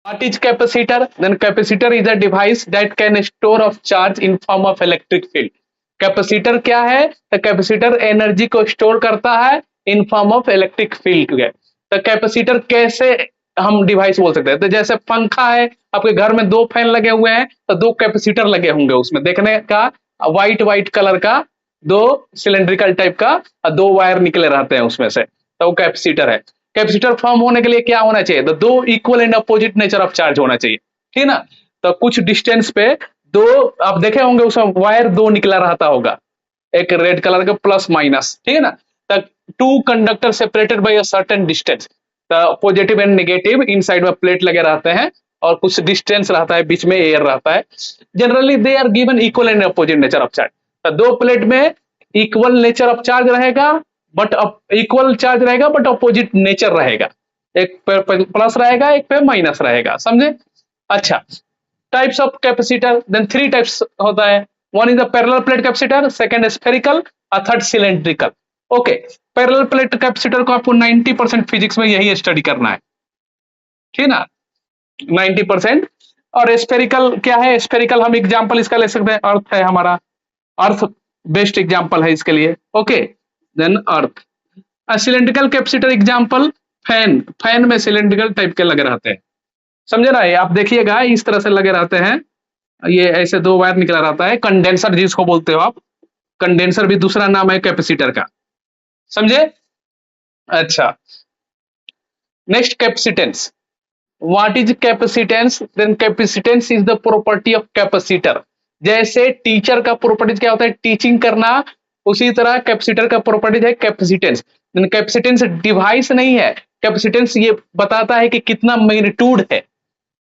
What is capacitor? Then capacitor is a device that can store of charge in form of electric field. Capacitor क्या है? तो capacitor energy को store करता है in form of electric field के। तो capacitor कैसे हम डिवाइस बोल सकते हैं? तो जैसे पंखा है, आपके घर में दो फैन लगे हुए हैं, तो दो कैपेसिटर लगे होंगे उसमें, देखने का व्हाइट व्हाइट कलर का दो सिलेंड्रिकल टाइप का दो वायर निकले रहते हैं उसमें से, तो वो कैपेसिटर है। कैपेसिटर फॉर्म होने के लिए क्या होना चाहिए? तो दो equal and opposite nature of charge होना चाहिए, ठीक है ना। तो कुछ डिस्टेंस पे दो, आप देखे होंगे उसमें वायर दो निकला रहता होगा, एक रेड कलर का प्लस माइनस, ठीक है ना। Two conductor separated by a certain distance, positive and negative inside में प्लेट लगे रहते हैं और कुछ डिस्टेंस रहता है, बीच में एयर रहता है। Generally they are given equal and opposite nature of charge. तो दो प्लेट में इक्वल नेचर ऑफ चार्ज रहेगा, बट इक्वल चार्ज रहेगा बट अपोजिट नेचर रहेगा, एक पे प्लस रहेगा एक पे माइनस रहेगा, समझे। अच्छा, types of capacitor, then three types होता है। One is the parallel plate capacitor, second spherical और third cylindrical. Okay, parallel plate capacitor को आपको 90% फिजिक्स में यही स्टडी करना है, ठीक है ना, 90%। और स्फेरिकल क्या है? स्फेरिकल हम एग्जांपल इसका ले सकते हैं, अर्थ है हमारा, अर्थ बेस्ट एग्जांपल है इसके लिए। Okay, then earth. Cylindrical capacitor example fan, fan में सिलेंड्रिकल टाइप के लगे रहते हैं, समझे ना। ये आप देखिएगा इस तरह से लगे रहते हैं, ये ऐसे दो वायर निकला रहता है, कंडेंसर जिसको बोलते हो आप, कंडेंसर भी दूसरा नाम है कैपेसिटर का, समझे। अच्छा, next capacitance. What is capacitance? Then capacitance is the property of capacitor. जैसे टीचर का प्रॉपर्टीज क्या होता है? टीचिंग करना, उसी तरह कैपेसिटर का प्रॉपर्टीज है कैपेसिटेंस। कैपेसिटेंस डिवाइस नहीं है, कैपेसिटेंस ये बताता है कि कितना मैग्नीट्यूड है,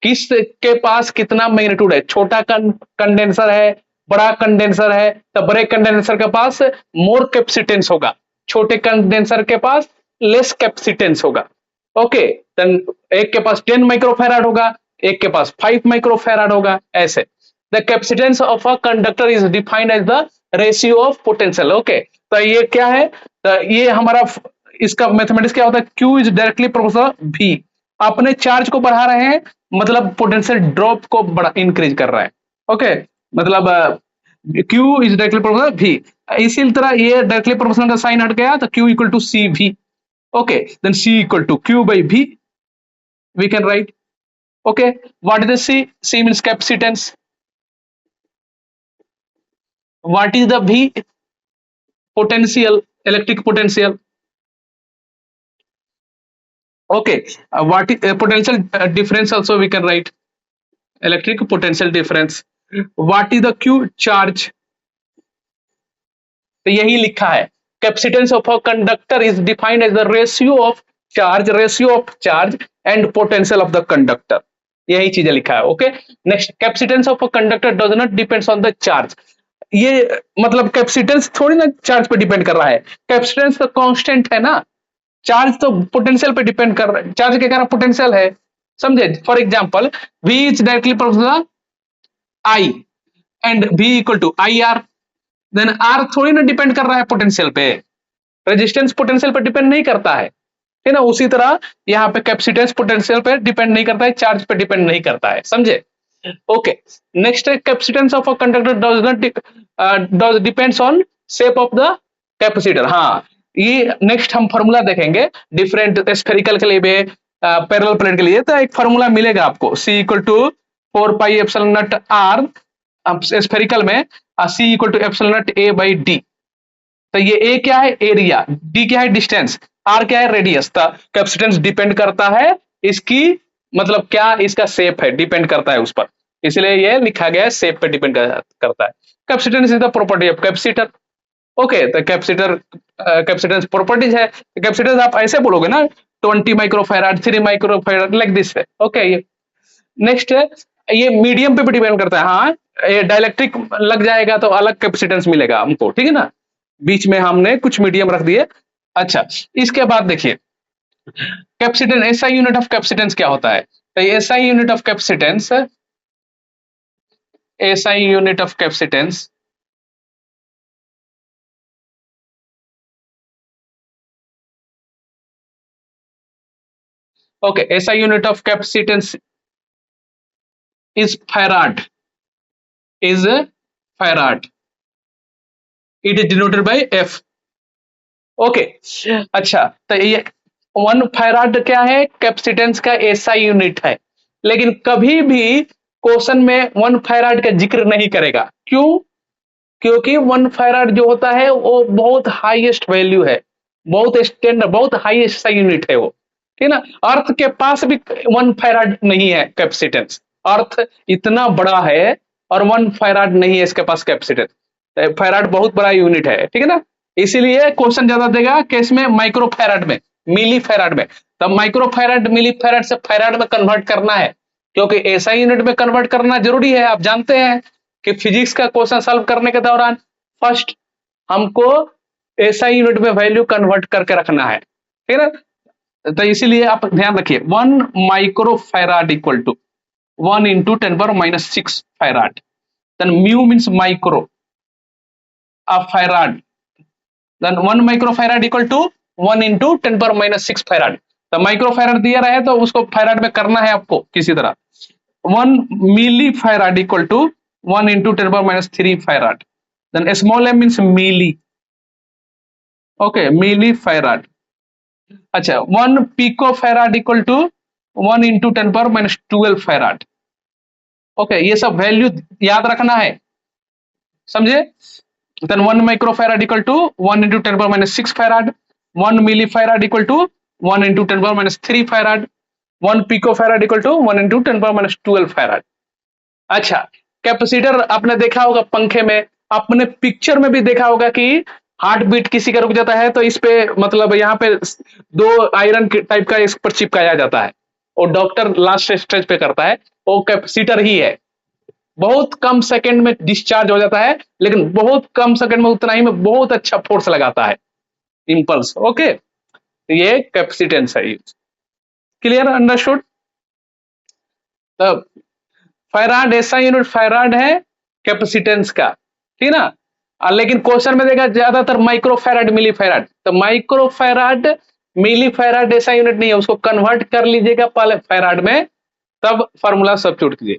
किस के पास कितना मैग्नीट्यूड है। छोटा कंडेंसर है, बड़ा कंडेंसर है, तो बड़े कंडेंसर के पास मोर कैपेसिटेंस होगा, छोटे कंडेंसर के पास लेस कैपेसिटेंस होगा। ओके, देन एक के पास 10 माइक्रोफैराड होगा, एक के पास 5 माइक्रोफैराड होगा, ऐसे। The capacitance of a conductor is defined as the ratio of potential. Okay, तो ये क्या है? तो ये हमारा इसका मैथमेटिक्स क्या होता है? Q is directly proportional V। अपने चार्ज को बढ़ा रहे हैं, मतलब पोटेंशियल ड्रॉप को बड़ा इंक्रीज कर रहा है। ओके, मतलब Q is directly proportional V। इसी तरह ये डायरेक्टली प्रोपोर्शनल का साइन हट गया तो Q equal to CV। okay, then C equal to Q by V we can write। okay, what is the C? C means capacitance. What is the V? Potential, electric potential। okay, what is potential difference also we can write, electric potential difference। what is the Q? Charge। तो यही लिखा है, capacitance of a conductor is defined as the ratio of charge and potential of the conductor, यही चीजें लिखा है। Okay, next, capacitance of a conductor does not depends on the charge. ये मतलब कैपेसिटेंस थोड़ी ना चार्ज पे डिपेंड कर रहा है, कैपेसिटेंस तो कांस्टेंट है ना, चार्ज तो पोटेंशियल पे डिपेंड कर रहा है, चार्ज के कारण पोटेंशियल है, समझे। For example, V is directly proportional I and V equal to IR। Then R थोड़ी ना डिपेंड कर रहा है पोटेंशियल पे, रेजिस्टेंस पोटेंशियल पे डिपेंड नहीं करता है ना। उसी तरह यहाँ पे कैपेसिटेंस पोटेंशियल पे डिपेंड नहीं करता है, चार्ज पे डिपेंड नहीं करता है, समझे। ओके, नेक्स्ट है capacitance of a conductor does not does depends on shape of the capacitor. हाँ, ये नेक्स्ट हम फॉर्मूला देखेंगे डिफरेंट स्फेरिकल के लिए भी, पैरेलल प्लेट के लिए, तो एक फॉर्मूला मिलेगा आपको, C equal to 4 pi epsilon naught R spherical में, C equal to epsilon naught A by D। तो ये A क्या है? एरिया, D क्या है? डिस्टेंस, R क्या है? रेडियस। तो कैपेसिटेंस डिपेंड करता है इसकी, मतलब क्या इसका शेप है, डिपेंड करता है उस पर, इसलिए ये लिखा गया है शेप पे डिपेंड करता है। Capacitance is the property of capacitor. Okay, तो कैपेसिटेंस प्रॉपर्टीज है। कैपेसिटेंस आप ऐसे बोलोगे ना, 20 माइक्रोफैराड, 3 माइक्रोफैराड, लाइक दिस है। ओके, ये नेक्स्ट है, ये मीडियम पे भी डिपेंड करता है। हाँ, ये डाइलेक्ट्रिक लग जाएगा तो अलग कैपेसिटेंस मिलेगा हमको, ठीक है ना, बीच में हमने कुछ मीडियम रख दिए। अच्छा, इसके बाद देखिए capacitance, SI unit of capacitance क्या होता है? तो SI unit of capacitance, SI unit of capacitance okay, SI unit of capacitance is farad, is farad, it is denoted by F. Okay, अच्छा, तो ये 1 फैराड क्या है, कैपेसिटेंस का एसआई यूनिट है। लेकिन कभी भी क्वेश्चन में 1 फैराड का जिक्र नहीं करेगा, क्यों? क्योंकि 1 फैराड जो होता है वो बहुत हाईएस्ट वैल्यू है, बहुत स्टैंडर्ड, बहुत हाईएस्ट यूनिट है वो, ठीक है ना। अर्थ के पास भी 1 फैराड नहीं है कैपेसिटेंस, अर्थ इतना बड़ा है और 1 फैराड नहीं है इसके पास कैपेसिटेंस। फैराड बहुत बड़ा यूनिट है, ठीक है ना। इसीलिए क्वेश्चन ज्यादा देगा केस में माइक्रो फैराड में, मिली फैराड में। तब माइक्रो फैराड मिली फैराड से फैराड में कन्वर्ट करना है, क्योंकि ऐसा यूनिट में कन्वर्ट करना जरूरी है। आप जानते हैं कि फिजिक्स का क्वेश्चन सॉल्व करने के दौरान फर्स्ट हमको एसआई यूनिट में वैल्यू कन्वर्ट करके रखना है, ठीक है ना। तो इसीलिए आप ध्यान रखिए, 1 micro farad equal to 1 into 10⁻⁶ farad. Then mu means micro of farad, then 1 micro farad equal to 1 into 10⁻⁶ farad. तो माइक्रो फैराड दिया रहे तो उसको फैराड में करना है आपको किसी तरह। 1 milli farad equal to 1 into 10⁻³ farad. Then small m means milli, okay, milli farad. अच्छा, 1 pico farad equal to 1 into 10⁻12 farad. Okay, ये सब वैल्यू याद रखना है, समझे। Then 1 micro farad equal to 1 into 10⁻⁶ farad, 1 milli farad equal to 1 into 10⁻³ farad, 1 pico farad equal to 1 into 10⁻12 farad. अच्छा, capacitor आपने देखा होगा पंखे में, आपने पिक्चर में भी देखा होगा कि हार्ट बीट किसी का रुक जाता है तो इस पे मतलब यहाँ पे 2 आयरन टाइप का इस पर चिपकाया जाता है, और डॉक्टर लास्ट स्टेज पे करता है, वो कैपेसिटर ही है। बहुत कम सेकंड में डिस्चार्ज हो जाता है, लेकिन बहुत कम सेकंड में उतना ही में बहुत अच्छा फोर्स लगाता है, इंपल्स। ओके, ये कैपेसिटेंस है। Clear, understood. तो फैराड ऐसा यूनिट फैराड है कैपेसिटेंस का, ठीक ना। लेकिन क्वेश्चन में देखा ज्यादातर माइक्रो फैराड मिली फैराड, तो माइक्रो फैराड मिली फैराड ऐसा यूनिट नहीं है, उसको कन्वर्ट कर लीजिएगा पहले फैराड में, तब फॉर्मूला सब्स्टिट्यूट कीजिए।